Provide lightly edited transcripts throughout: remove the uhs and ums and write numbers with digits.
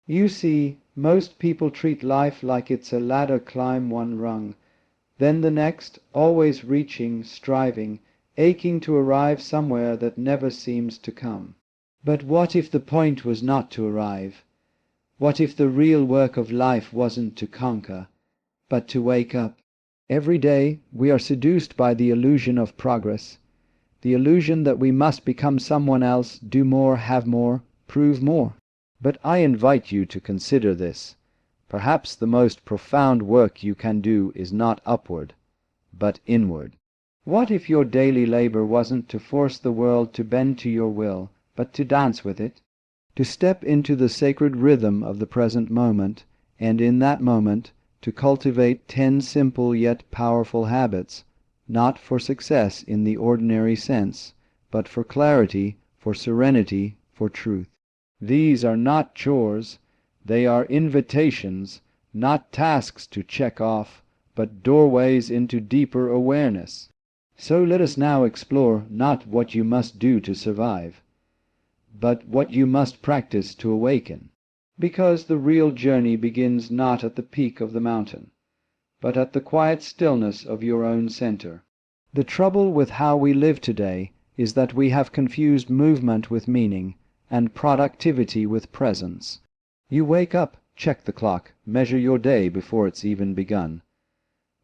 You see, most people treat life like it's a ladder, climb one rung, then the next, always reaching, striving, aching to arrive somewhere that never seems to come. But what if the point was not to arrive? What if the real work of life wasn't to conquer, but to wake up? Every day we are seduced by the illusion of progress, the illusion that we must become someone else, do more, have more, prove more. But I invite you to consider this. Perhaps the most profound work you can do is not upward, but inward. What if your daily labor wasn't to force the world to bend to your will, but to dance with it? To step into the sacred rhythm of the present moment, and in that moment to cultivate 10 simple yet powerful habits, not for success in the ordinary sense, but for clarity, for serenity, for truth. These are not chores, they are invitations, not tasks to check off, but doorways into deeper awareness. So let us now explore not what you must do to survive, but what you must practice to awaken. Because the real journey begins not at the peak of the mountain, but at the quiet stillness of your own center. The trouble with how we live today is that we have confused movement with meaning, and productivity with presence. You wake up, check the clock, measure your day before it's even begun.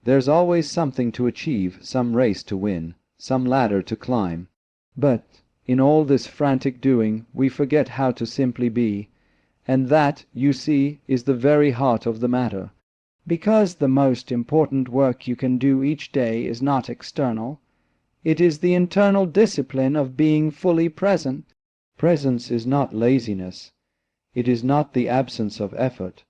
There's always something to achieve, some race to win, some ladder to climb. But in all this frantic doing we forget how to simply be, and that, you see, is the very heart of the matter. Because the most important work you can do each day is not external, it is the internal discipline of being fully present. Presence is not laziness, it is not the absence of effort.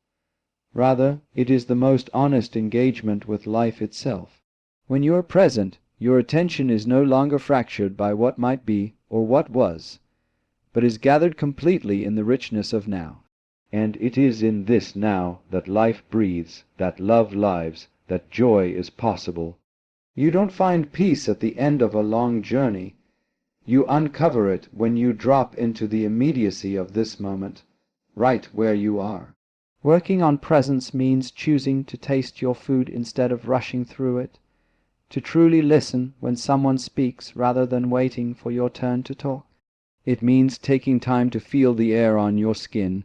Rather, it is the most honest engagement with life itself. When you are present, your attention is no longer fractured by what might be or what was, but is gathered completely in the richness of now. And it is in this now that life breathes, that love lives, that joy is possible. You don't find peace at the end of a long journey. You uncover it when you drop into the immediacy of this moment, right where you are. Working on presence means choosing to taste your food instead of rushing through it, to truly listen when someone speaks rather than waiting for your turn to talk. It means taking time to feel the air on your skin,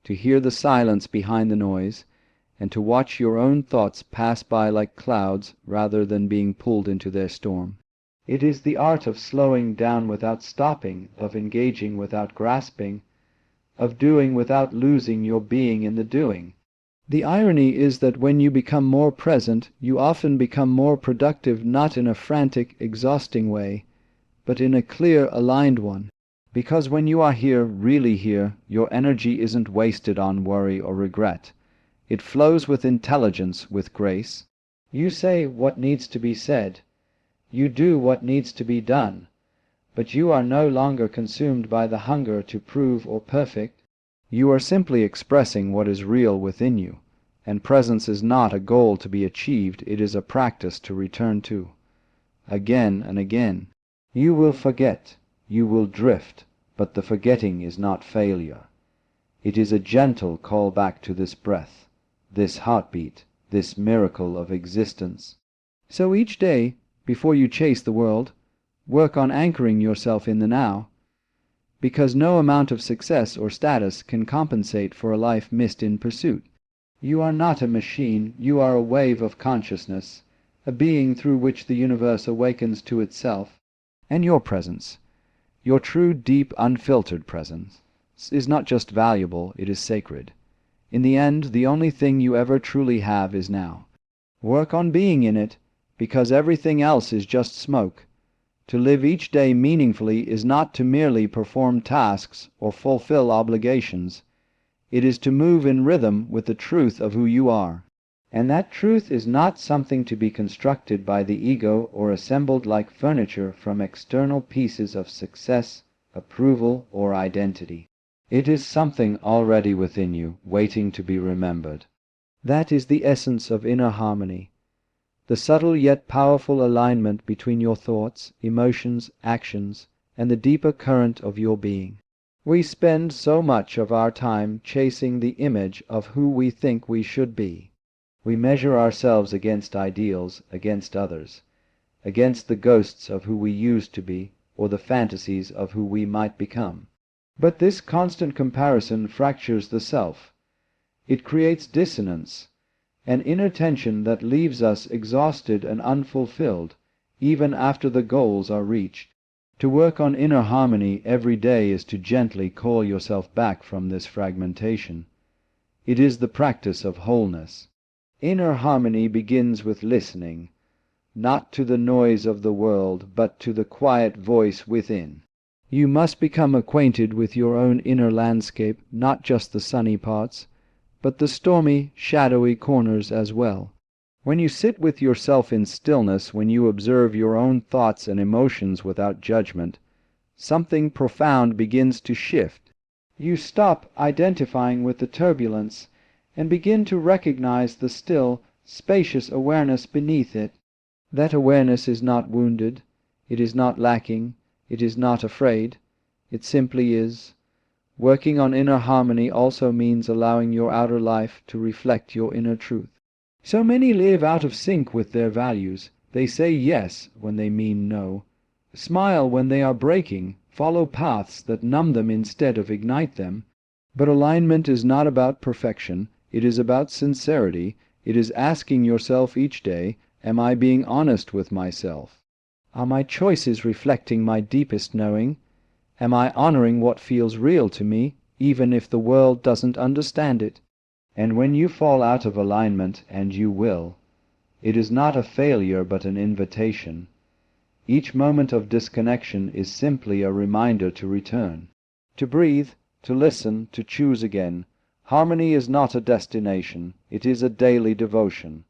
to hear the silence behind the noise, and to watch your own thoughts pass by like clouds rather than being pulled into their storm. It is the art of slowing down without stopping, of engaging without grasping, of doing without losing your being in the doing. The irony is that when you become more present, you often become more productive, not in a frantic, exhausting way, but in a clear, aligned one. Because when you are here, really here, your energy isn't wasted on worry or regret. It flows with intelligence, with grace. You say what needs to be said. You do what needs to be done. But you are no longer consumed by the hunger to prove or perfect. You are simply expressing what is real within you, and presence is not a goal to be achieved, it is a practice to return to. Again and again. You will forget, you will drift, but the forgetting is not failure. It is a gentle call back to this breath, this heartbeat, this miracle of existence. So each day, before you chase the world, work on anchoring yourself in the now, because no amount of success or status can compensate for a life missed in pursuit. You are not a machine, you are a wave of consciousness, a being through which the universe awakens to itself. And your presence, your true, deep, unfiltered presence, is not just valuable, it is sacred. In the end, the only thing you ever truly have is now. Work on being in it, because everything else is just smoke. To live each day meaningfully is not to merely perform tasks or fulfill obligations. It is to move in rhythm with the truth of who you are. And that truth is not something to be constructed by the ego or assembled like furniture from external pieces of success, approval, or identity. It is something already within you, waiting to be remembered. That is the essence of inner harmony, the subtle yet powerful alignment between your thoughts, emotions, actions, and the deeper current of your being. We spend so much of our time chasing the image of who we think we should be. We measure ourselves against ideals, against others, against the ghosts of who we used to be, or the fantasies of who we might become. But this constant comparison fractures the self. It creates dissonance, an inner tension that leaves us exhausted and unfulfilled, even after the goals are reached. To work on inner harmony every day is to gently call yourself back from this fragmentation. It is the practice of wholeness. Inner harmony begins with listening, not to the noise of the world, but to the quiet voice within. You must become acquainted with your own inner landscape, not just the sunny parts, but the stormy, shadowy corners as well. When you sit with yourself in stillness, when you observe your own thoughts and emotions without judgment, something profound begins to shift. You stop identifying with the turbulence and begin to recognize the still, spacious awareness beneath it. That awareness is not wounded, it is not lacking, it is not afraid, it simply is. Working on inner harmony also means allowing your outer life to reflect your inner truth. So many live out of sync with their values. They say yes when they mean no, smile when they are breaking, follow paths that numb them instead of ignite them. But alignment is not about perfection, it is about sincerity. It is asking yourself each day, am I being honest with myself? Are my choices reflecting my deepest knowing? Am I honoring what feels real to me, even if the world doesn't understand it? And when you fall out of alignment, and you will, it is not a failure but an invitation. Each moment of disconnection is simply a reminder to return, to breathe, to listen, to choose again. Harmony is not a destination, it is a daily devotion,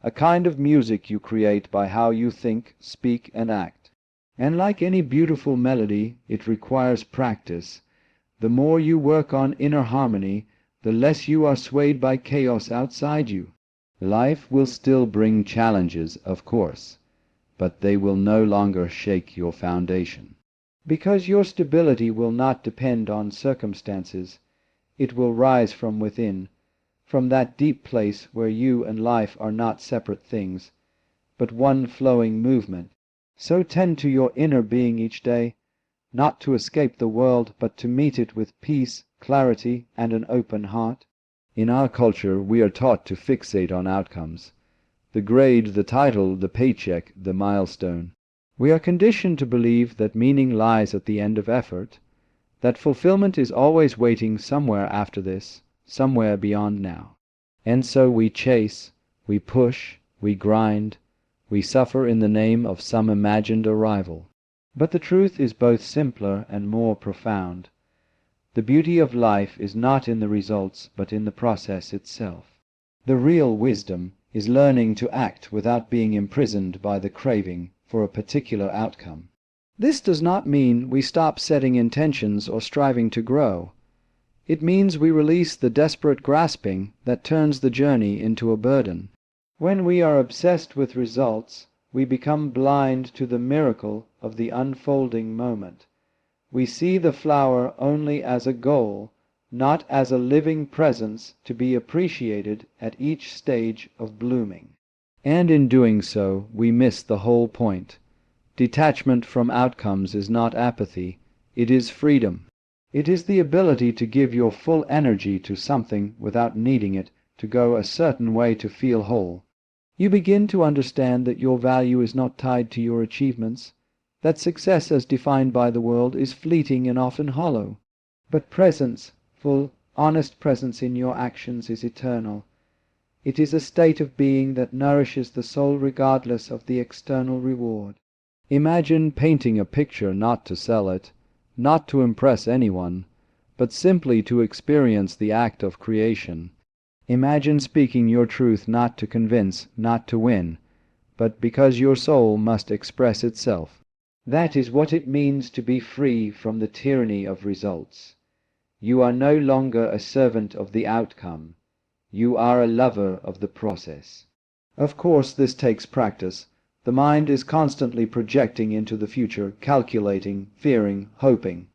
a kind of music you create by how you think, speak, and act. And like any beautiful melody, it requires practice. The more you work on inner harmony, the less you are swayed by chaos outside you. Life will still bring challenges, of course, but they will no longer shake your foundation. Because your stability will not depend on circumstances, it will rise from within, from that deep place where you and life are not separate things, but one flowing movement. So tend to your inner being each day, not to escape the world, but to meet it with peace, clarity, and an open heart. In our culture, we are taught to fixate on outcomes. The grade, the title, the paycheck, the milestone. We are conditioned to believe that meaning lies at the end of effort, that fulfillment is always waiting somewhere after this, somewhere beyond now. And so we chase, we push, we grind, we suffer in the name of some imagined arrival. But the truth is both simpler and more profound. The beauty of life is not in the results, but in the process itself. The real wisdom is learning to act without being imprisoned by the craving for a particular outcome. This does not mean we stop setting intentions or striving to grow. It means we release the desperate grasping that turns the journey into a burden. When we are obsessed with results, we become blind to the miracle of the unfolding moment. We see the flower only as a goal, not as a living presence to be appreciated at each stage of blooming. And in doing so, we miss the whole point. Detachment from outcomes is not apathy, it is freedom. It is the ability to give your full energy to something without needing it to go a certain way to feel whole. You begin to understand that your value is not tied to your achievements, that success as defined by the world is fleeting and often hollow. But presence, full, honest presence in your actions is eternal. It is a state of being that nourishes the soul regardless of the external reward. Imagine painting a picture not to sell it, not to impress anyone, but simply to experience the act of creation. Imagine speaking your truth not to convince, not to win, but because your soul must express itself. That is what it means to be free from the tyranny of results. You are no longer a servant of the outcome. You are a lover of the process. Of course, this takes practice. The mind is constantly projecting into the future, calculating, fearing, hoping.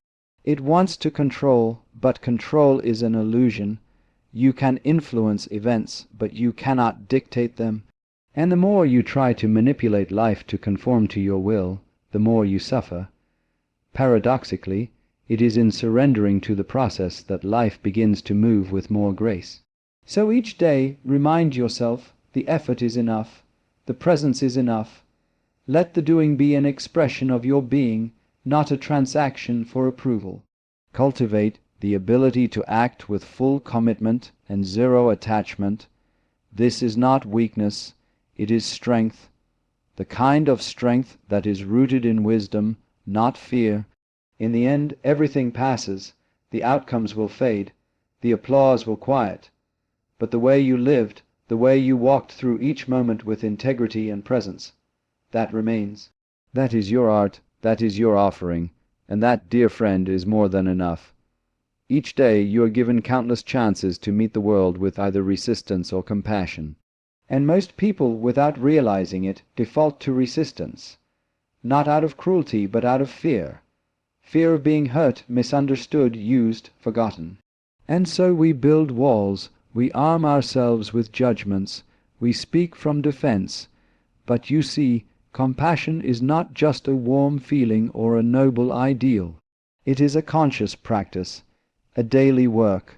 It wants to control, but control is an illusion. You can influence events, but you cannot dictate them. And the more you try to manipulate life to conform to your will, the more you suffer. Paradoxically, it is in surrendering to the process that life begins to move with more grace. So each day, remind yourself, the effort is enough, the presence is enough. Let the doing be an expression of your being, not a transaction for approval. Cultivate the ability to act with full commitment and zero attachment. This is not weakness, it is strength, the kind of strength that is rooted in wisdom, not fear. In the end, everything passes, the outcomes will fade, the applause will quiet. But the way you lived, the way you walked through each moment with integrity and presence, that remains. That is your art, that is your offering, and that, dear friend, is more than enough. Each day you are given countless chances to meet the world with either resistance or compassion. And most people, without realizing it, default to resistance, not out of cruelty, but out of fear. Fear of being hurt, misunderstood, used, forgotten. And so we build walls, we arm ourselves with judgments, we speak from defense. But you see, compassion is not just a warm feeling or a noble ideal. It is a conscious practice, a daily work,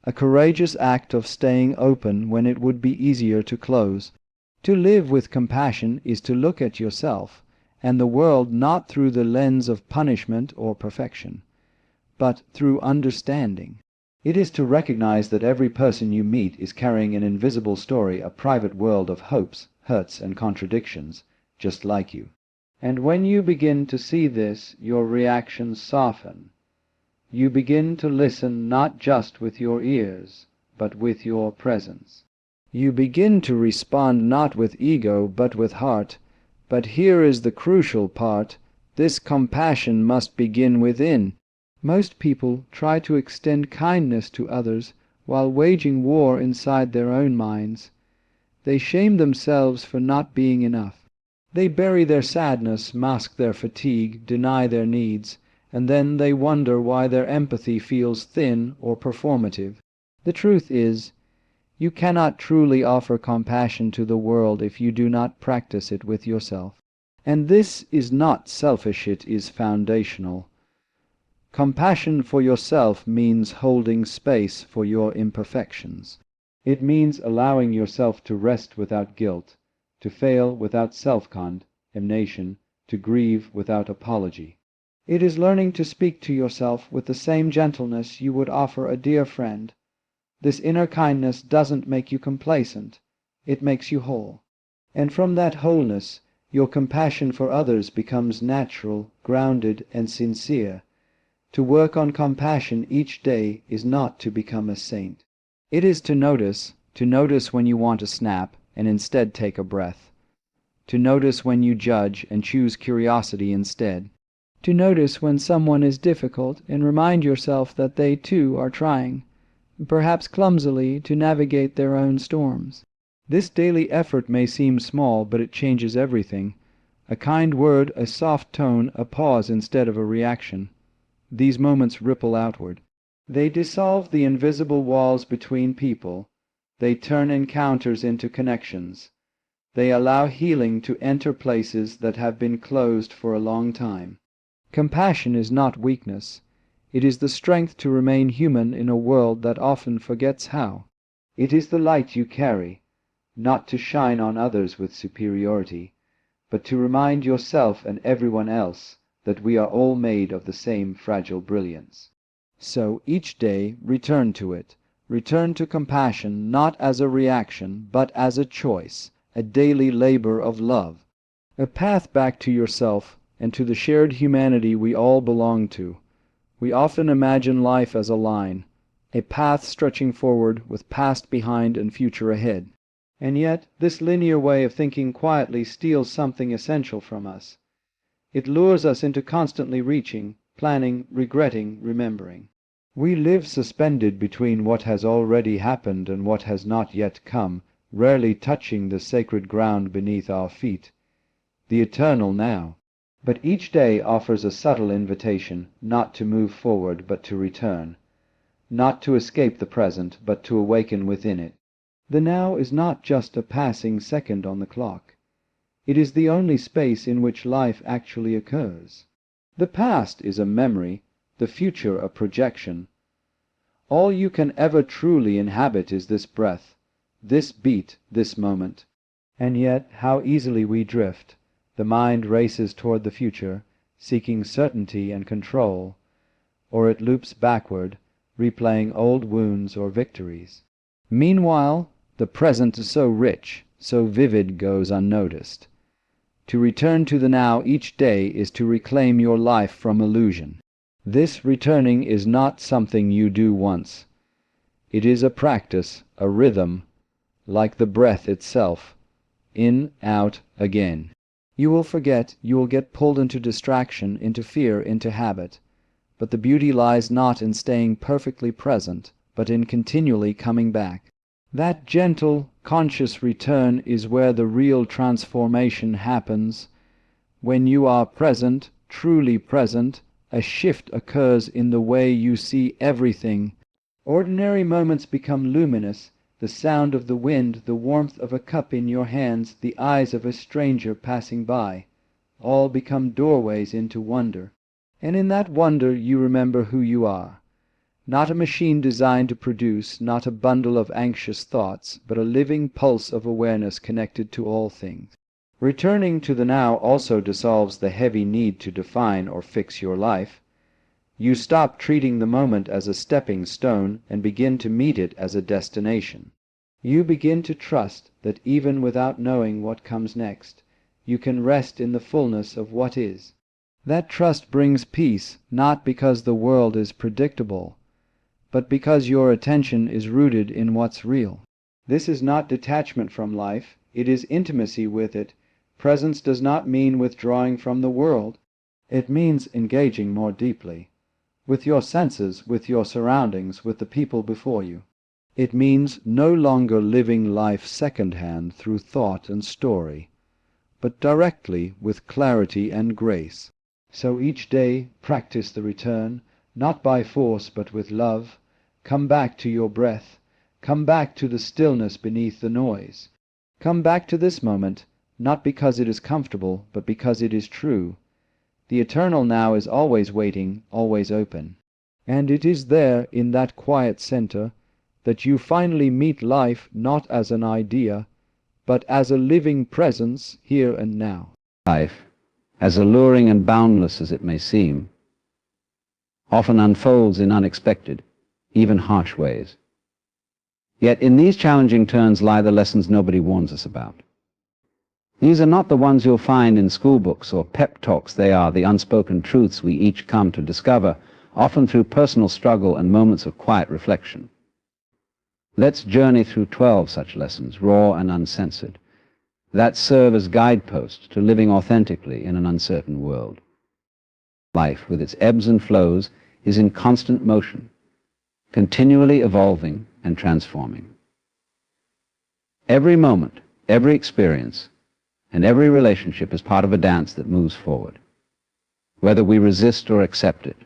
a courageous act of staying open when it would be easier to close. To live with compassion is to look at yourself and the world not through the lens of punishment or perfection, but through understanding. It is to recognize that every person you meet is carrying an invisible story, a private world of hopes, hurts, and contradictions, just like you. And when you begin to see this, your reactions soften. You begin to listen not just with your ears, but with your presence. You begin to respond not with ego, but with heart. But here is the crucial part. This compassion must begin within. Most people try to extend kindness to others while waging war inside their own minds. They shame themselves for not being enough. They bury their sadness, mask their fatigue, deny their needs, and then they wonder why their empathy feels thin or performative. The truth is, you cannot truly offer compassion to the world if you do not practice it with yourself. And this is not selfish, it is foundational. Compassion for yourself means holding space for your imperfections. It means allowing yourself to rest without guilt, to fail without self-condemnation, to grieve without apology. It is learning to speak to yourself with the same gentleness you would offer a dear friend. This inner kindness doesn't make you complacent, it makes you whole. And from that wholeness, your compassion for others becomes natural, grounded, and sincere. To work on compassion each day is not to become a saint. It is to notice when you want to snap and instead take a breath. To notice when you judge and choose curiosity instead. To notice when someone is difficult and remind yourself that they too are trying, perhaps clumsily, to navigate their own storms. This daily effort may seem small, but it changes everything. A kind word, a soft tone, a pause instead of a reaction. These moments ripple outward. They dissolve the invisible walls between people. They turn encounters into connections. They allow healing to enter places that have been closed for a long time. Compassion is not weakness. It is the strength to remain human in a world that often forgets how. It is the light you carry, not to shine on others with superiority, but to remind yourself and everyone else that we are all made of the same fragile brilliance. So each day return to it. Return to compassion not as a reaction, but as a choice, a daily labor of love, a path back to yourself and to the shared humanity we all belong to. We often imagine life as a line, a path stretching forward with past behind and future ahead. And yet this linear way of thinking quietly steals something essential from us. It lures us into constantly reaching, planning, regretting, remembering. We live suspended between what has already happened and what has not yet come, rarely touching the sacred ground beneath our feet, the eternal now. But each day offers a subtle invitation not to move forward but to return, not to escape the present but to awaken within it. The now is not just a passing second on the clock. It is the only space in which life actually occurs. The past is a memory, the future a projection. All you can ever truly inhabit is this breath, this beat, this moment. And yet how easily we drift. The mind races toward the future, seeking certainty and control, or it loops backward, replaying old wounds or victories. Meanwhile, the present is so rich, so vivid, goes unnoticed. To return to the now each day is to reclaim your life from illusion. This returning is not something you do once. It is a practice, a rhythm, like the breath itself. In, out, again. You will forget, you will get pulled into distraction, into fear, into habit. But the beauty lies not in staying perfectly present, but in continually coming back. That gentle, conscious return is where the real transformation happens. When you are present, truly present, a shift occurs in the way you see everything. Ordinary moments become luminous. The sound of the wind, the warmth of a cup in your hands, the eyes of a stranger passing by, all become doorways into wonder. And in that wonder you remember who you are. Not a machine designed to produce, not a bundle of anxious thoughts, but a living pulse of awareness connected to all things. Returning to the now also dissolves the heavy need to define or fix your life. You stop treating the moment as a stepping stone and begin to meet it as a destination. You begin to trust that even without knowing what comes next, you can rest in the fullness of what is. That trust brings peace, not because the world is predictable, but because your attention is rooted in what's real. This is not detachment from life, it is intimacy with it. Presence does not mean withdrawing from the world. It means engaging more deeply, with your senses, with your surroundings, with the people before you. It means no longer living life second-hand through thought and story, but directly with clarity and grace. So each day practice the return, not by force but with love. Come back to your breath. Come back to the stillness beneath the noise. Come back to this moment, not because it is comfortable, but because it is true. The eternal now is always waiting, always open. And it is there, in that quiet center, that you finally meet life not as an idea, but as a living presence here and now. Life, as alluring and boundless as it may seem, often unfolds in unexpected, even harsh ways. Yet in these challenging turns lie the lessons nobody warns us about. These are not the ones you'll find in school books or pep talks. They are the unspoken truths we each come to discover, often through personal struggle and moments of quiet reflection. Let's journey through 12 such lessons, raw and uncensored, that serve as guideposts to living authentically in an uncertain world. Life, with its ebbs and flows, is in constant motion, continually evolving and transforming. Every moment, every experience, and every relationship is part of a dance that moves forward, whether we resist or accept it.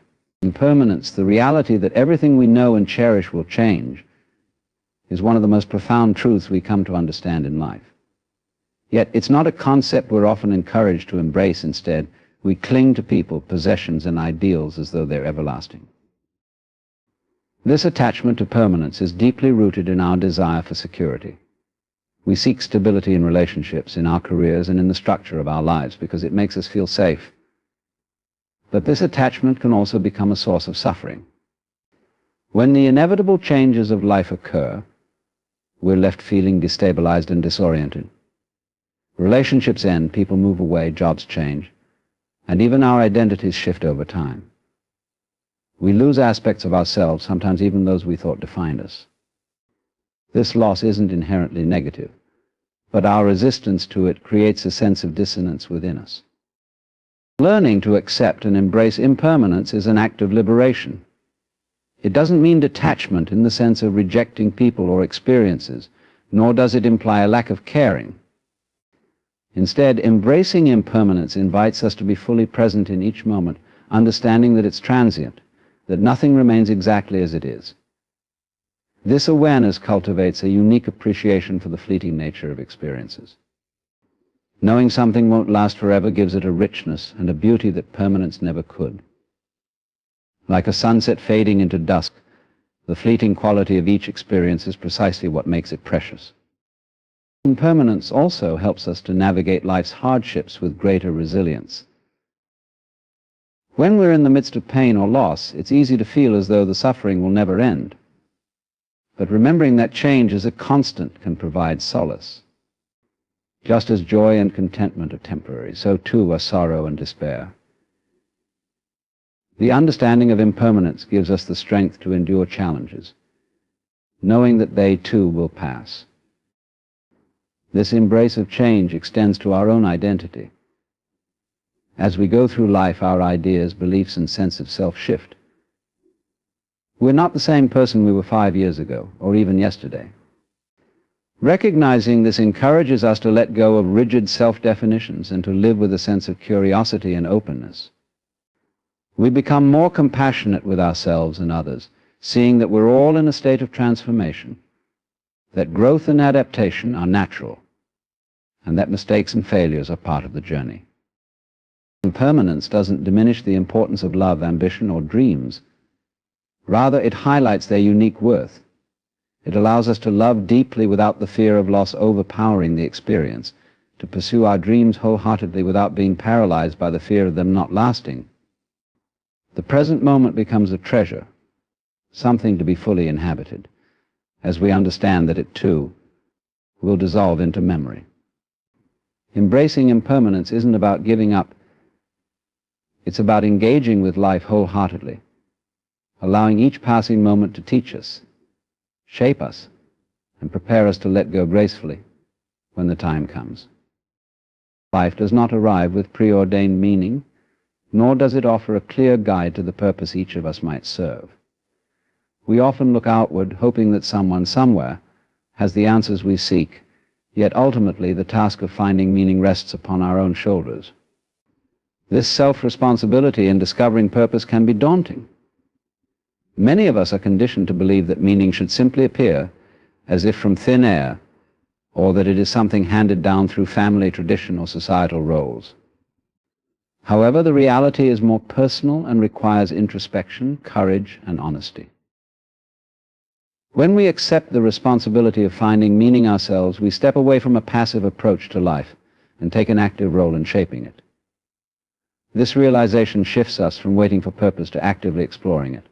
Impermanence, the reality that everything we know and cherish will change, is one of the most profound truths we come to understand in life. Yet it's not a concept we're often encouraged to embrace. Instead, we cling to people, possessions, and ideals as though they're everlasting. This attachment to permanence is deeply rooted in our desire for security. We seek stability in relationships, in our careers, and in the structure of our lives because it makes us feel safe. But this attachment can also become a source of suffering. When the inevitable changes of life occur, we're left feeling destabilized and disoriented. Relationships end, people move away, jobs change, and even our identities shift over time. We lose aspects of ourselves, sometimes even those we thought defined us. This loss isn't inherently negative, but our resistance to it creates a sense of dissonance within us. Learning to accept and embrace impermanence is an act of liberation. It doesn't mean detachment in the sense of rejecting people or experiences, nor does it imply a lack of caring. Instead, embracing impermanence invites us to be fully present in each moment, understanding that it's transient, that nothing remains exactly as it is. This awareness cultivates a unique appreciation for the fleeting nature of experiences. Knowing something won't last forever gives it a richness and a beauty that permanence never could. Like a sunset fading into dusk, the fleeting quality of each experience is precisely what makes it precious. Impermanence also helps us to navigate life's hardships with greater resilience. When we're in the midst of pain or loss, it's easy to feel as though the suffering will never end. But remembering that change is a constant can provide solace. Just as joy and contentment are temporary, so too are sorrow and despair. The understanding of impermanence gives us the strength to endure challenges, knowing that they too will pass. This embrace of change extends to our own identity. As we go through life, our ideas, beliefs, and sense of self shift. We're not the same person we were 5 years ago, or even yesterday. Recognizing this encourages us to let go of rigid self-definitions and to live with a sense of curiosity and openness. We become more compassionate with ourselves and others, seeing that we're all in a state of transformation, that growth and adaptation are natural, and that mistakes and failures are part of the journey. Impermanence doesn't diminish the importance of love, ambition, or dreams. Rather, it highlights their unique worth. It allows us to love deeply without the fear of loss overpowering the experience, to pursue our dreams wholeheartedly without being paralyzed by the fear of them not lasting. The present moment becomes a treasure, something to be fully inhabited, as we understand that it, too, will dissolve into memory. Embracing impermanence isn't about giving up. It's about engaging with life wholeheartedly, allowing each passing moment to teach us, shape us, and prepare us to let go gracefully when the time comes. Life does not arrive with preordained meaning, nor does it offer a clear guide to the purpose each of us might serve. We often look outward, hoping that someone somewhere has the answers we seek, yet ultimately the task of finding meaning rests upon our own shoulders. This self-responsibility in discovering purpose can be daunting. Many of us are conditioned to believe that meaning should simply appear as if from thin air, or that it is something handed down through family tradition or societal roles. However, the reality is more personal and requires introspection, courage, and honesty. When we accept the responsibility of finding meaning ourselves, we step away from a passive approach to life and take an active role in shaping it. This realization shifts us from waiting for purpose to actively exploring it.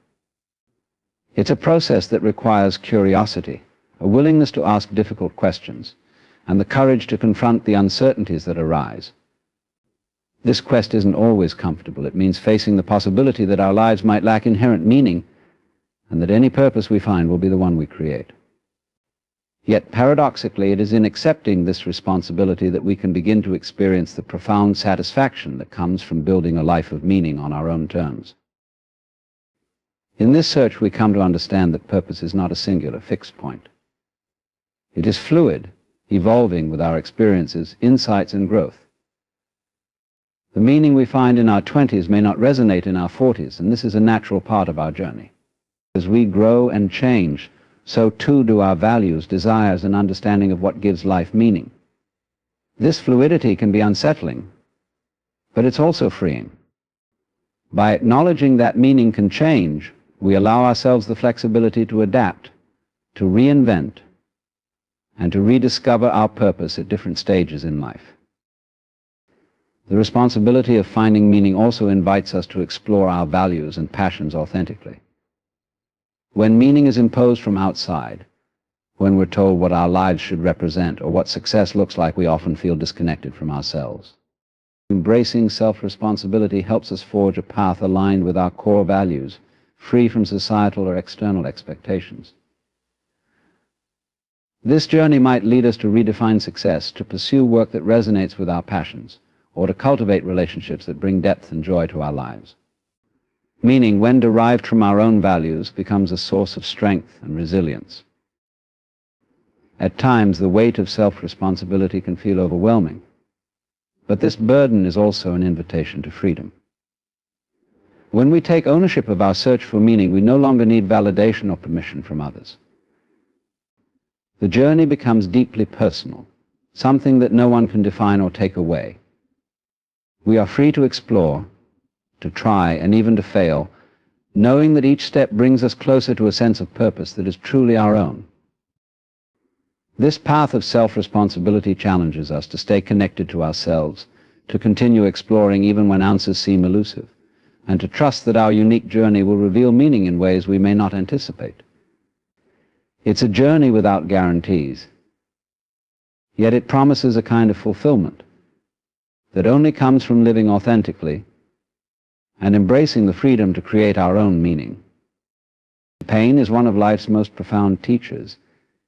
It's a process that requires curiosity, a willingness to ask difficult questions, and the courage to confront the uncertainties that arise. This quest isn't always comfortable. It means facing the possibility that our lives might lack inherent meaning, and that any purpose we find will be the one we create. Yet, paradoxically, it is in accepting this responsibility that we can begin to experience the profound satisfaction that comes from building a life of meaning on our own terms. In this search, we come to understand that purpose is not a singular, fixed point. It is fluid, evolving with our experiences, insights, and growth. The meaning we find in our 20s may not resonate in our 40s, and this is a natural part of our journey. As we grow and change, so too do our values, desires, and understanding of what gives life meaning. This fluidity can be unsettling, but it's also freeing. By acknowledging that meaning can change, we allow ourselves the flexibility to adapt, to reinvent, and to rediscover our purpose at different stages in life. The responsibility of finding meaning also invites us to explore our values and passions authentically. When meaning is imposed from outside, when we're told what our lives should represent or what success looks like, we often feel disconnected from ourselves. Embracing self-responsibility helps us forge a path aligned with our core values, free from societal or external expectations. This journey might lead us to redefine success, to pursue work that resonates with our passions, or to cultivate relationships that bring depth and joy to our lives. Meaning, when derived from our own values, becomes a source of strength and resilience. At times, the weight of self-responsibility can feel overwhelming. But this burden is also an invitation to freedom. When we take ownership of our search for meaning, we no longer need validation or permission from others. The journey becomes deeply personal, something that no one can define or take away. We are free to explore, to try, and even to fail, knowing that each step brings us closer to a sense of purpose that is truly our own. This path of self-responsibility challenges us to stay connected to ourselves, to continue exploring even when answers seem elusive, and to trust that our unique journey will reveal meaning in ways we may not anticipate. It's a journey without guarantees, yet it promises a kind of fulfillment that only comes from living authentically and embracing the freedom to create our own meaning. Pain is one of life's most profound teachers,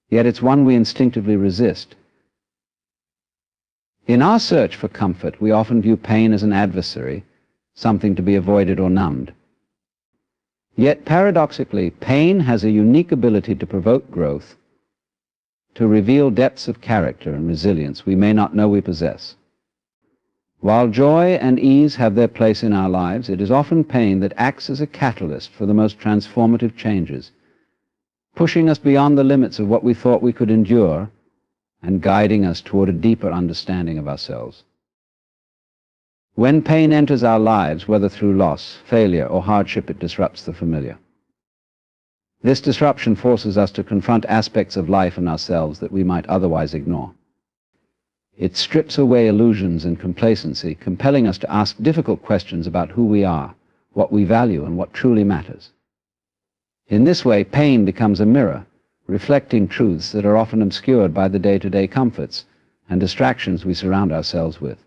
yet it's one we instinctively resist. In our search for comfort, we often view pain as an adversary, something to be avoided or numbed. Yet, paradoxically, pain has a unique ability to provoke growth, to reveal depths of character and resilience we may not know we possess. While joy and ease have their place in our lives, it is often pain that acts as a catalyst for the most transformative changes, pushing us beyond the limits of what we thought we could endure and guiding us toward a deeper understanding of ourselves. When pain enters our lives, whether through loss, failure, or hardship, it disrupts the familiar. This disruption forces us to confront aspects of life and ourselves that we might otherwise ignore. It strips away illusions and complacency, compelling us to ask difficult questions about who we are, what we value, and what truly matters. In this way, pain becomes a mirror, reflecting truths that are often obscured by the day-to-day comforts and distractions we surround ourselves with.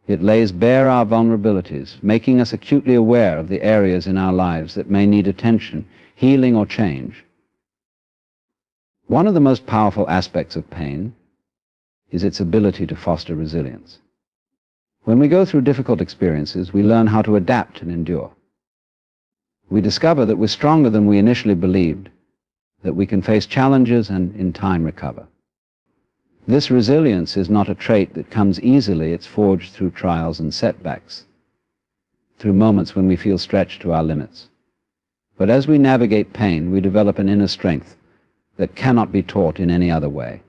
It lays bare our vulnerabilities, making us acutely aware of the areas in our lives that may need attention, healing, or change. One of the most powerful aspects of pain is its ability to foster resilience. When we go through difficult experiences, we learn how to adapt and endure. We discover that we're stronger than we initially believed, that we can face challenges and, in time, recover. This resilience is not a trait that comes easily. It's forged through trials and setbacks, through moments when we feel stretched to our limits. But as we navigate pain, we develop an inner strength that cannot be taught in any other way.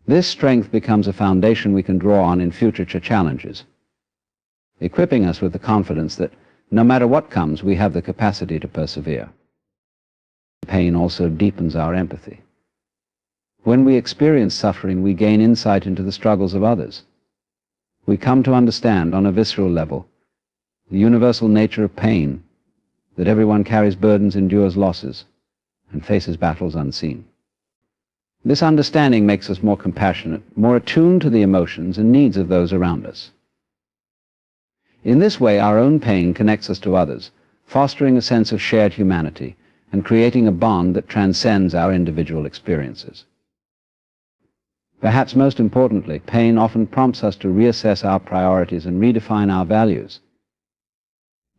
This strength becomes a foundation we can draw on in future challenges, equipping us with the confidence that no matter what comes, we have the capacity to persevere. Pain also deepens our empathy. When we experience suffering, we gain insight into the struggles of others. We come to understand, on a visceral level, the universal nature of pain, that everyone carries burdens, endures losses, and faces battles unseen. This understanding makes us more compassionate, more attuned to the emotions and needs of those around us. In this way, our own pain connects us to others, fostering a sense of shared humanity and creating a bond that transcends our individual experiences. Perhaps most importantly, pain often prompts us to reassess our priorities and redefine our values.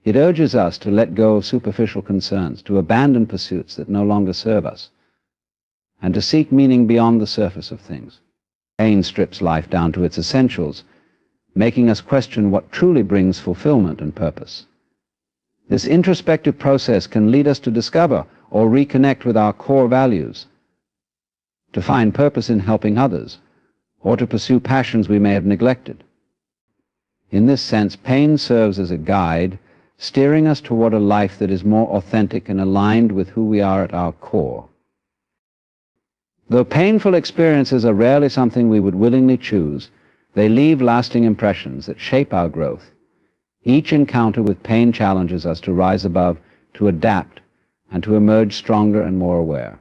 It urges us to let go of superficial concerns, to abandon pursuits that no longer serve us, and to seek meaning beyond the surface of things. Pain strips life down to its essentials, making us question what truly brings fulfillment and purpose. This introspective process can lead us to discover or reconnect with our core values, to find purpose in helping others, or to pursue passions we may have neglected. In this sense, pain serves as a guide, steering us toward a life that is more authentic and aligned with who we are at our core. Though painful experiences are rarely something we would willingly choose, they leave lasting impressions that shape our growth. Each encounter with pain challenges us to rise above, to adapt, and to emerge stronger and more aware.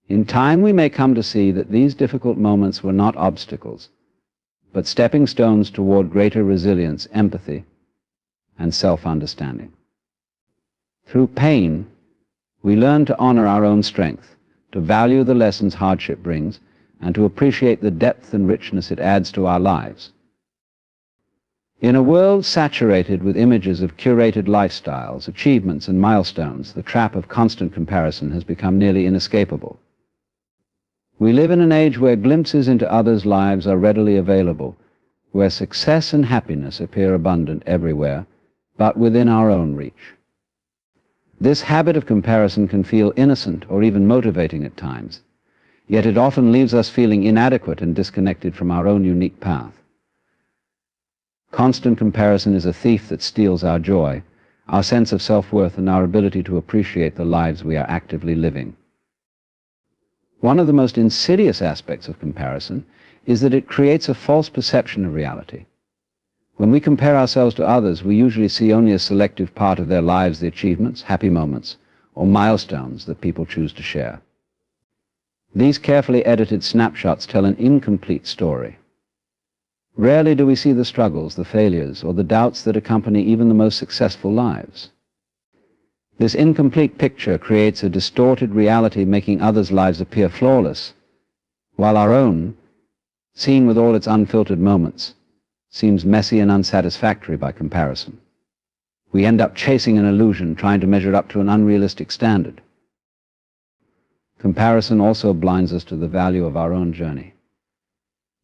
In time, we may come to see that these difficult moments were not obstacles, but stepping stones toward greater resilience, empathy, and self-understanding. Through pain, we learn to honor our own strength, to value the lessons hardship brings, and to appreciate the depth and richness it adds to our lives. In a world saturated with images of curated lifestyles, achievements, and milestones, the trap of constant comparison has become nearly inescapable. We live in an age where glimpses into others' lives are readily available, where success and happiness appear abundant everywhere, but within our own reach. This habit of comparison can feel innocent or even motivating at times, yet it often leaves us feeling inadequate and disconnected from our own unique path. Constant comparison is a thief that steals our joy, our sense of self-worth, and our ability to appreciate the lives we are actively living. One of the most insidious aspects of comparison is that it creates a false perception of reality. When we compare ourselves to others, we usually see only a selective part of their lives, the achievements, happy moments, or milestones that people choose to share. These carefully edited snapshots tell an incomplete story. Rarely do we see the struggles, the failures, or the doubts that accompany even the most successful lives. This incomplete picture creates a distorted reality, making others' lives appear flawless, while our own, seen with all its unfiltered moments, seems messy and unsatisfactory by comparison. We end up chasing an illusion, trying to measure up to an unrealistic standard. Comparison also blinds us to the value of our own journey.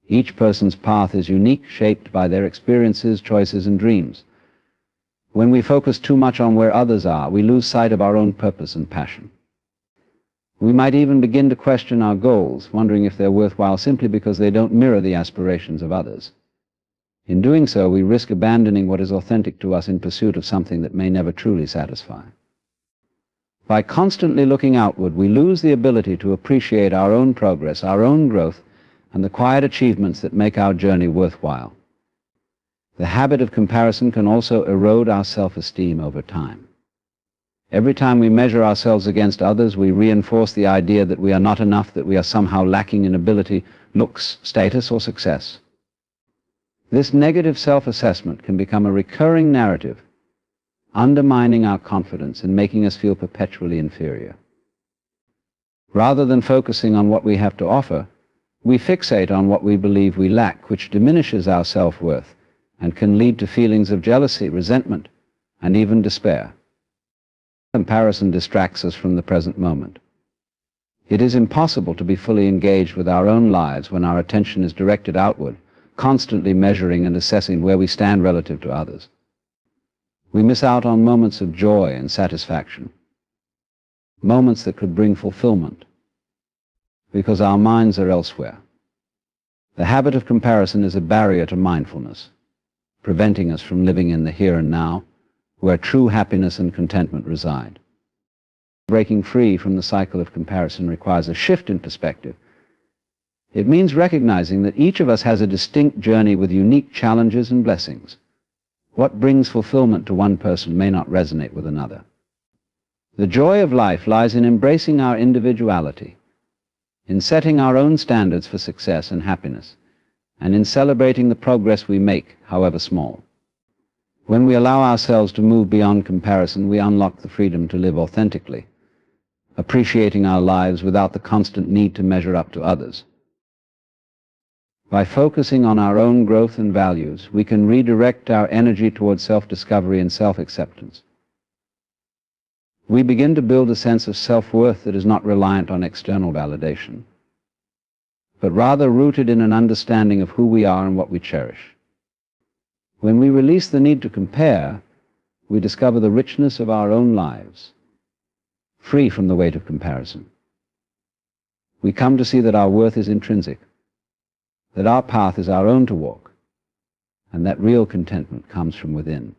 Each person's path is unique, shaped by their experiences, choices, and dreams. When we focus too much on where others are, we lose sight of our own purpose and passion. We might even begin to question our goals, wondering if they're worthwhile simply because they don't mirror the aspirations of others. In doing so, we risk abandoning what is authentic to us in pursuit of something that may never truly satisfy. By constantly looking outward, we lose the ability to appreciate our own progress, our own growth, and the quiet achievements that make our journey worthwhile. The habit of comparison can also erode our self-esteem over time. Every time we measure ourselves against others, we reinforce the idea that we are not enough, that we are somehow lacking in ability, looks, status, or success. This negative self-assessment can become a recurring narrative, undermining our confidence and making us feel perpetually inferior. Rather than focusing on what we have to offer, we fixate on what we believe we lack, which diminishes our self-worth and can lead to feelings of jealousy, resentment, and even despair. Comparison distracts us from the present moment. It is impossible to be fully engaged with our own lives when our attention is directed outward, constantly measuring and assessing where we stand relative to others. We miss out on moments of joy and satisfaction, moments that could bring fulfillment, because our minds are elsewhere. The habit of comparison is a barrier to mindfulness, preventing us from living in the here and now, where true happiness and contentment reside. Breaking free from the cycle of comparison requires a shift in perspective. It means recognizing that each of us has a distinct journey with unique challenges and blessings. What brings fulfillment to one person may not resonate with another. The joy of life lies in embracing our individuality, in setting our own standards for success and happiness, and in celebrating the progress we make, however small. When we allow ourselves to move beyond comparison, we unlock the freedom to live authentically, appreciating our lives without the constant need to measure up to others. By focusing on our own growth and values, we can redirect our energy towards self-discovery and self-acceptance. We begin to build a sense of self-worth that is not reliant on external validation, but rather rooted in an understanding of who we are and what we cherish. When we release the need to compare, we discover the richness of our own lives, free from the weight of comparison. We come to see that our worth is intrinsic, that our path is our own to walk, and that real contentment comes from within,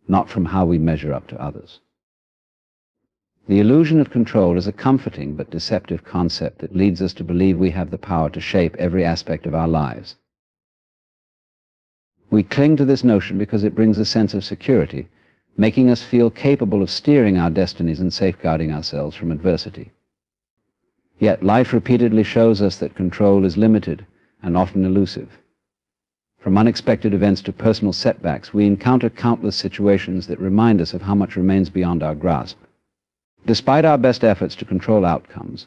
not from how we measure up to others. The illusion of control is a comforting but deceptive concept that leads us to believe we have the power to shape every aspect of our lives. We cling to this notion because it brings a sense of security, making us feel capable of steering our destinies and safeguarding ourselves from adversity. Yet life repeatedly shows us that control is limited and often elusive. From unexpected events to personal setbacks, we encounter countless situations that remind us of how much remains beyond our grasp. Despite our best efforts to control outcomes,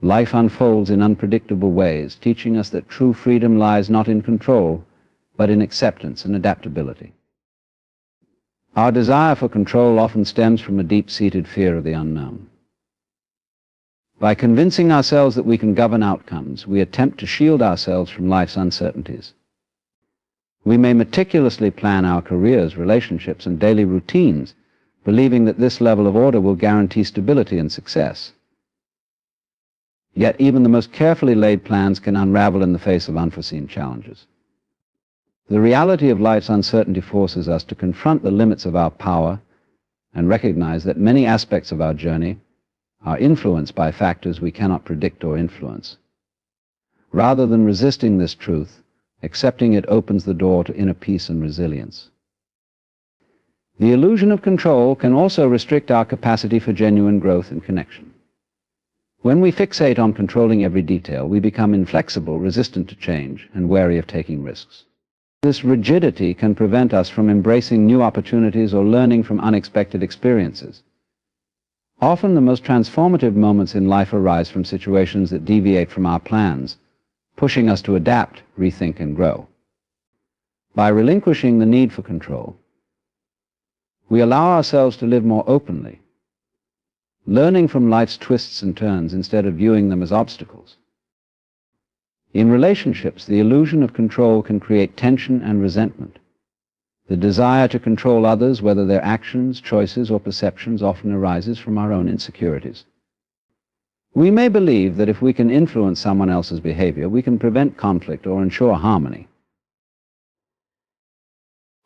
life unfolds in unpredictable ways, teaching us that true freedom lies not in control, but in acceptance and adaptability. Our desire for control often stems from a deep-seated fear of the unknown. By convincing ourselves that we can govern outcomes, we attempt to shield ourselves from life's uncertainties. We may meticulously plan our careers, relationships, and daily routines, believing that this level of order will guarantee stability and success. Yet even the most carefully laid plans can unravel in the face of unforeseen challenges. The reality of life's uncertainty forces us to confront the limits of our power and recognize that many aspects of our journey are influenced by factors we cannot predict or influence. Rather than resisting this truth, accepting it opens the door to inner peace and resilience. The illusion of control can also restrict our capacity for genuine growth and connection. When we fixate on controlling every detail, we become inflexible, resistant to change, and wary of taking risks. This rigidity can prevent us from embracing new opportunities or learning from unexpected experiences. Often the most transformative moments in life arise from situations that deviate from our plans, pushing us to adapt, rethink, and grow. By relinquishing the need for control, we allow ourselves to live more openly, learning from life's twists and turns instead of viewing them as obstacles. In relationships, the illusion of control can create tension and resentment. The desire to control others, whether their actions, choices, or perceptions, often arises from our own insecurities. We may believe that if we can influence someone else's behavior, we can prevent conflict or ensure harmony.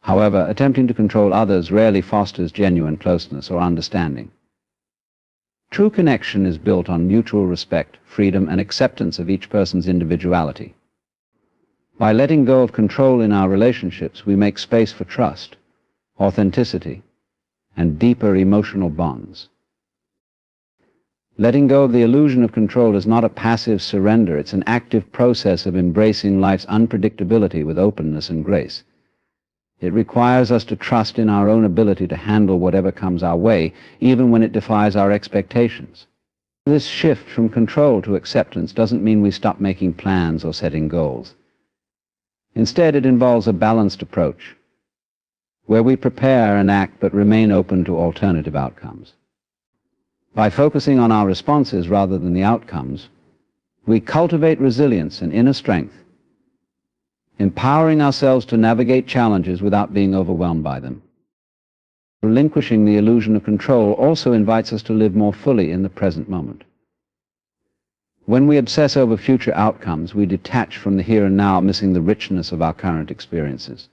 However, attempting to control others rarely fosters genuine closeness or understanding. True connection is built on mutual respect, freedom, and acceptance of each person's individuality. By letting go of control in our relationships, we make space for trust, authenticity, and deeper emotional bonds. Letting go of the illusion of control is not a passive surrender, it's an active process of embracing life's unpredictability with openness and grace. It requires us to trust in our own ability to handle whatever comes our way, even when it defies our expectations. This shift from control to acceptance doesn't mean we stop making plans or setting goals. Instead, it involves a balanced approach, where we prepare and act but remain open to alternative outcomes. By focusing on our responses rather than the outcomes, we cultivate resilience and inner strength, empowering ourselves to navigate challenges without being overwhelmed by them. Relinquishing the illusion of control also invites us to live more fully in the present moment. When we obsess over future outcomes, we detach from the here and now, missing the richness of our current experiences.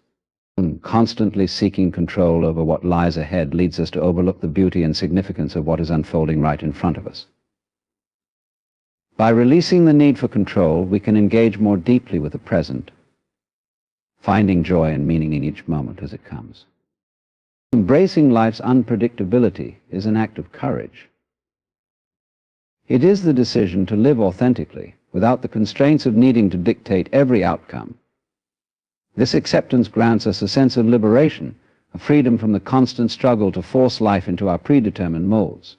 Constantly seeking control over what lies ahead leads us to overlook the beauty and significance of what is unfolding right in front of us. By releasing the need for control, we can engage more deeply with the present, finding joy and meaning in each moment as it comes. Embracing life's unpredictability is an act of courage. It is the decision to live authentically, without the constraints of needing to dictate every outcome. This acceptance grants us a sense of liberation, a freedom from the constant struggle to force life into our predetermined molds.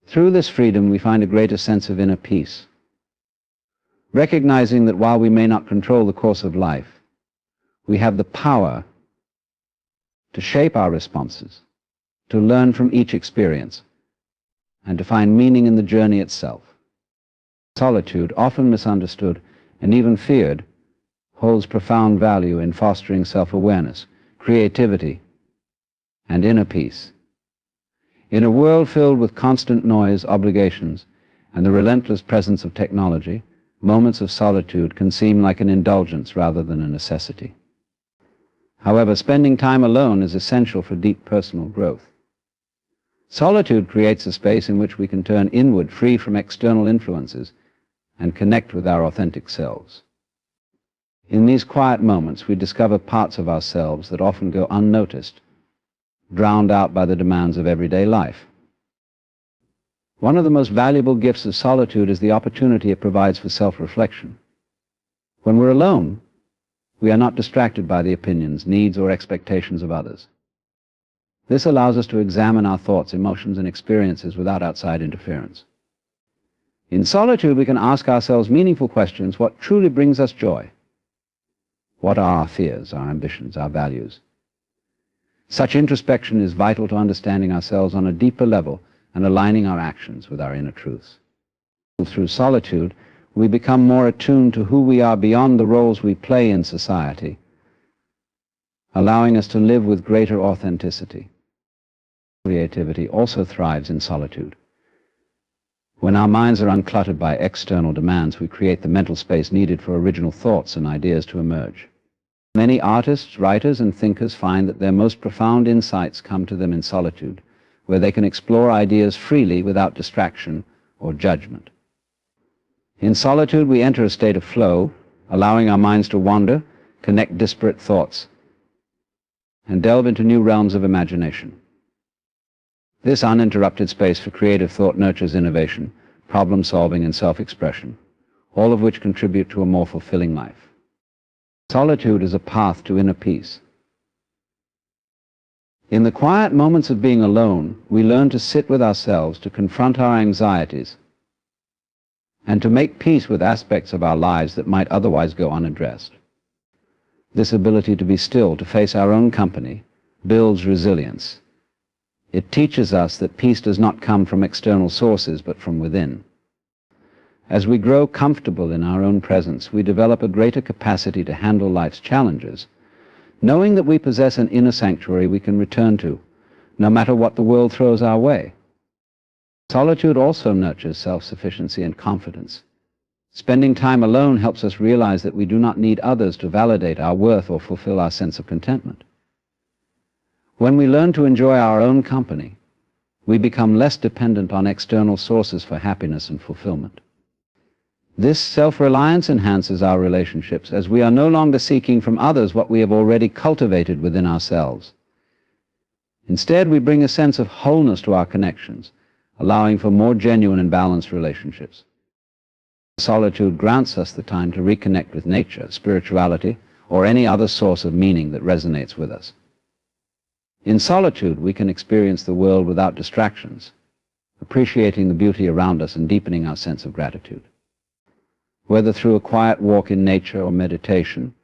Through this freedom, we find a greater sense of inner peace, recognizing that while we may not control the course of life, we have the power to shape our responses, to learn from each experience, and to find meaning in the journey itself. Solitude, often misunderstood and even feared, holds profound value in fostering self-awareness, creativity, and inner peace. In a world filled with constant noise, obligations, and the relentless presence of technology, moments of solitude can seem like an indulgence rather than a necessity. However, spending time alone is essential for deep personal growth. Solitude creates a space in which we can turn inward, free from external influences, and connect with our authentic selves. In these quiet moments, we discover parts of ourselves that often go unnoticed, drowned out by the demands of everyday life. One of the most valuable gifts of solitude is the opportunity it provides for self-reflection. When we're alone, we are not distracted by the opinions, needs, or expectations of others. This allows us to examine our thoughts, emotions, and experiences without outside interference. In solitude, we can ask ourselves meaningful questions: what truly brings us joy? What are our fears, our ambitions, our values? Such introspection is vital to understanding ourselves on a deeper level and aligning our actions with our inner truths. Through solitude, we become more attuned to who we are beyond the roles we play in society, allowing us to live with greater authenticity. Creativity also thrives in solitude. When our minds are uncluttered by external demands, we create the mental space needed for original thoughts and ideas to emerge. Many artists, writers, and thinkers find that their most profound insights come to them in solitude, where they can explore ideas freely without distraction or judgment. In solitude, we enter a state of flow, allowing our minds to wander, connect disparate thoughts, and delve into new realms of imagination. This uninterrupted space for creative thought nurtures innovation, problem-solving, and self-expression, all of which contribute to a more fulfilling life. Solitude is a path to inner peace. In the quiet moments of being alone, we learn to sit with ourselves, to confront our anxieties, and to make peace with aspects of our lives that might otherwise go unaddressed. This ability to be still, to face our own company, builds resilience. It teaches us that peace does not come from external sources, but from within. As we grow comfortable in our own presence, we develop a greater capacity to handle life's challenges, knowing that we possess an inner sanctuary we can return to, no matter what the world throws our way. Solitude also nurtures self-sufficiency and confidence. Spending time alone helps us realize that we do not need others to validate our worth or fulfill our sense of contentment. When we learn to enjoy our own company, we become less dependent on external sources for happiness and fulfillment. This self-reliance enhances our relationships, as we are no longer seeking from others what we have already cultivated within ourselves. Instead, we bring a sense of wholeness to our connections, allowing for more genuine and balanced relationships. Solitude grants us the time to reconnect with nature, spirituality, or any other source of meaning that resonates with us. In solitude, we can experience the world without distractions, appreciating the beauty around us and deepening our sense of gratitude. Whether through a quiet walk in nature or meditation,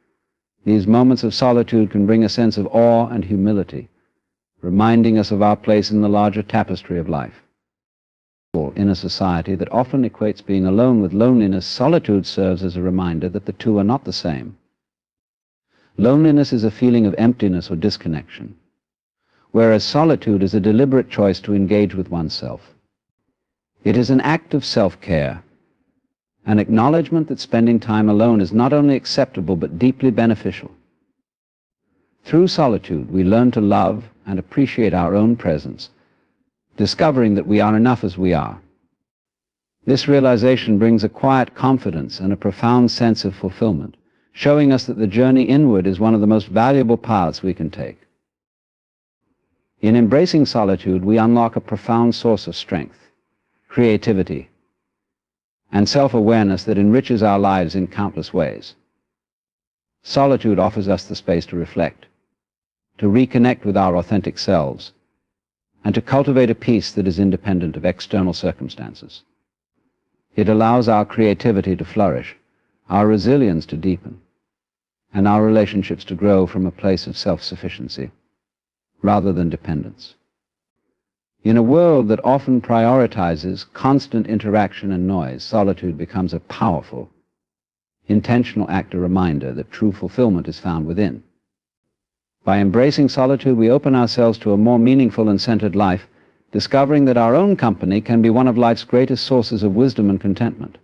these moments of solitude can bring a sense of awe and humility, reminding us of our place in the larger tapestry of life. In a society that often equates being alone with loneliness, solitude serves as a reminder that the two are not the same. Loneliness is a feeling of emptiness or disconnection, whereas solitude is a deliberate choice to engage with oneself. It is an act of self-care, an acknowledgement that spending time alone is not only acceptable but deeply beneficial. Through solitude, we learn to love and appreciate our own presence, discovering that we are enough as we are. This realization brings a quiet confidence and a profound sense of fulfillment, showing us that the journey inward is one of the most valuable paths we can take. In embracing solitude, we unlock a profound source of strength, creativity, and self-awareness that enriches our lives in countless ways. Solitude offers us the space to reflect, to reconnect with our authentic selves, and to cultivate a peace that is independent of external circumstances. It allows our creativity to flourish, our resilience to deepen, and our relationships to grow from a place of self-sufficiency rather than dependence. In a world that often prioritizes constant interaction and noise, solitude becomes a powerful, intentional act, a reminder that true fulfillment is found within. By embracing solitude, we open ourselves to a more meaningful and centered life, discovering that our own company can be one of life's greatest sources of wisdom and contentment.